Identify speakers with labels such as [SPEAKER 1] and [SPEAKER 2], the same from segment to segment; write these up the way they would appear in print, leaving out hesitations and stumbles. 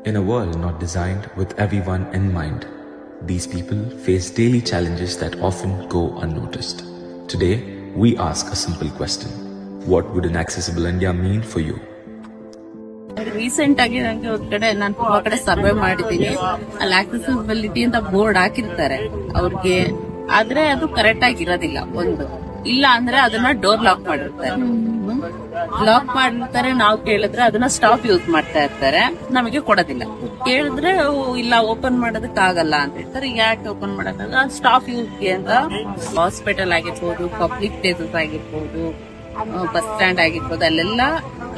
[SPEAKER 1] In a world not designed with everyone in mind, these people face daily challenges that often go unnoticed. Today, we ask a simple question. What would an accessible India mean for you?
[SPEAKER 2] Recent ಆಗಿ ನಂಗೆ ಒಂದ್ ಕಡೆ ನಾನು ತುಂಬಾ ಕಡೆ survey ಮಾಡಿದ್ದೀನಿ. ಅಲ್ಲಿ accessibility ಅಂತ ಬೋರ್ಡ್ ಹಾಕಿರ್ತಾರೆ ಅವ್ರಿಗೆ, ಆದ್ರೆ ಅದು ಕರೆಕ್ಟ್ ಆಗಿ ಇರೋದಿಲ್ಲ. ಒಂದು ಇಲ್ಲ ಅಂದ್ರೆ ಅದನ್ನ ಡೋರ್ ಲಾಕ್ ಮಾಡಿರ್ತಾರೆ. ನಾವು ಕೇಳಿದ್ರೆ ಅದನ್ನ ಸ್ಟಾಪ್ ಯೂಸ್ ಮಾಡ್ತಾ ಇರ್ತಾರೆ, ನಮಗೆ ಕೊಡೋದಿಲ್ಲ. ಕೇಳಿದ್ರೆ ಇಲ್ಲ ಓಪನ್ ಮಾಡೋದಕ್ಕೆ ಆಗಲ್ಲ ಅಂತ ಹೇಳ್ತಾರೆ. ಯಾಕೆ ಓಪನ್ ಮಾಡೋಕ್ಕಾಗಲ್ಲ? ಸ್ಟಾಪ್ ಯೂಸ್ಗೆ ಅಂತ ಹಾಸ್ಪಿಟಲ್ ಆಗಿರ್ಬೋದು, ಪಬ್ಲಿಕ್ ಪ್ಲೇಸಸ್ ಆಗಿರ್ಬೋದು, ಬಸ್ ಸ್ಟ್ಯಾಂಡ್ ಆಗಿರ್ಬೋದು, ಅಲ್ಲೆಲ್ಲ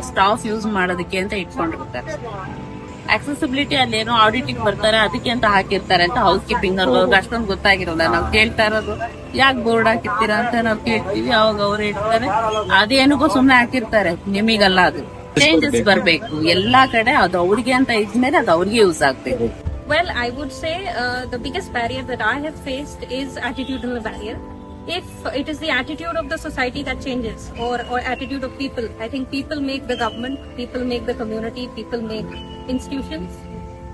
[SPEAKER 2] ಸ್ಟಾಫ್ ಯೂಸ್ ಮಾಡೋದಕ್ಕೆ ಅಂತ ಇಟ್ಕೊಂಡಿರ್ತಾರೆ. ಆಕ್ಸೆಸಿಬಿಲಿಟಿ ಅಲ್ಲೇನೋ ಆಡಿಟಿಂಗ್ ಬರ್ತಾರೆ ಅದಕ್ಕೆ ಅಂತ ಹಾಕಿರ್ತಾರೆ ಅಂತ ಹೌಸ್ ಕೀಪಿಂಗ್ ಅವ್ರಿಗೆ ಅಷ್ಟೊಂದು ಗೊತ್ತಾಗಿರೋಲ್ಲ. ನಾವು ಕೇಳ್ತಾ ಇರೋದು ಯಾಕೆ ಬೋರ್ಡ್ ಹಾಕಿರ್ತೀರಾ ಅಂತ ನಾವು ಕೇಳ್ತೀವಿ. ಅವಾಗ ಅವ್ರು ಹೇಳ್ತಾರೆ ಅದೇನಕ್ಕೂ ಸುಮ್ನೆ ಹಾಕಿರ್ತಾರೆ, ನಿಮಗಲ್ಲ, ಅದು ಚೇಂಜಸ್ ಬರ್ಬೇಕು ಎಲ್ಲಾ ಕಡೆ. ಅದು ಅವ್ರಿಗೆ ಅಂತ ಇದ್ಮೇಲೆ ಅದು ಅವ್ರಿಗೆ ಯೂಸ್ ಆಗ್ಬೇಕು.
[SPEAKER 3] Well, I would say the biggest barrier that I have faced is attitudinal barrier. If it is the attitude of the society that changes, or attitude of people, I think people make the government, people make the community, people make institutions.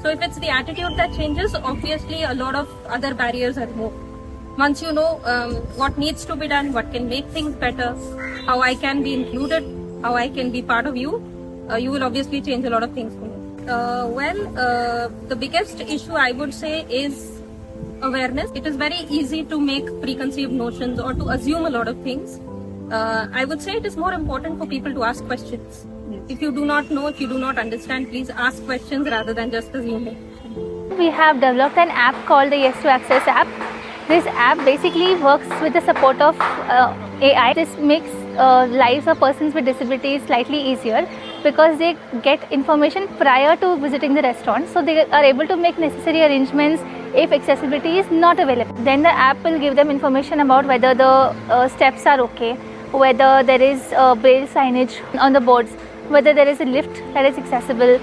[SPEAKER 3] So if it's the attitude that changes, obviously a lot of other barriers are removed. Once you know what needs to be done, what can make things better, how I can be included, how I can be part of you, you will obviously change a lot of things for me. The biggest issue I would say is awareness. It is very easy to make preconceived notions or to assume a lot of things. I would say it is more important for people to ask questions. If you do not know, if you do not understand, please ask questions rather than just assuming.
[SPEAKER 4] We have developed an app called the Yes to Access app. This app basically works with the support of AI. This makes lives of persons with disabilities slightly easier because they get information prior to visiting the restaurant, so they are able to make necessary arrangements if accessibility is not available. Then the app will give them information about whether the steps are okay, whether there is braille signage on the boards, whether there is a lift that is accessible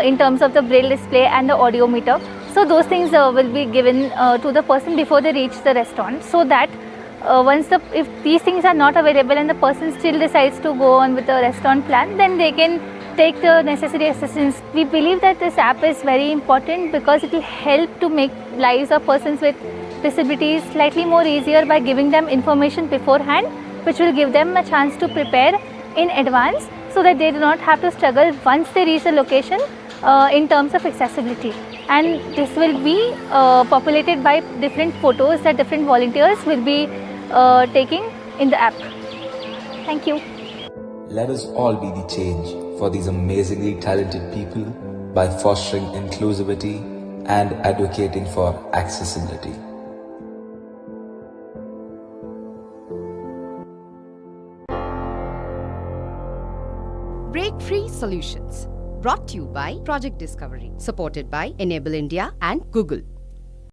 [SPEAKER 4] in terms of the braille display and the audio meter. So those things will be given to the person before they reach the restaurant, so that if these things are not available and the person still decides to go on with the restaurant plan, then they can take the necessary assistance. We believe that this app is very important because it will help to make lives of persons with disabilities slightly more easier by giving them information beforehand, which will give them a chance to prepare in advance so that they do not have to struggle once they reach the location in terms of accessibility. And this will be populated by different photos that different volunteers will be taking in the app. Thank you.
[SPEAKER 1] Let us all be the change for these amazingly talented people by fostering inclusivity and advocating for accessibility.
[SPEAKER 5] Break Free Solutions, brought to you by Project Discovery, supported by Enable India and Google.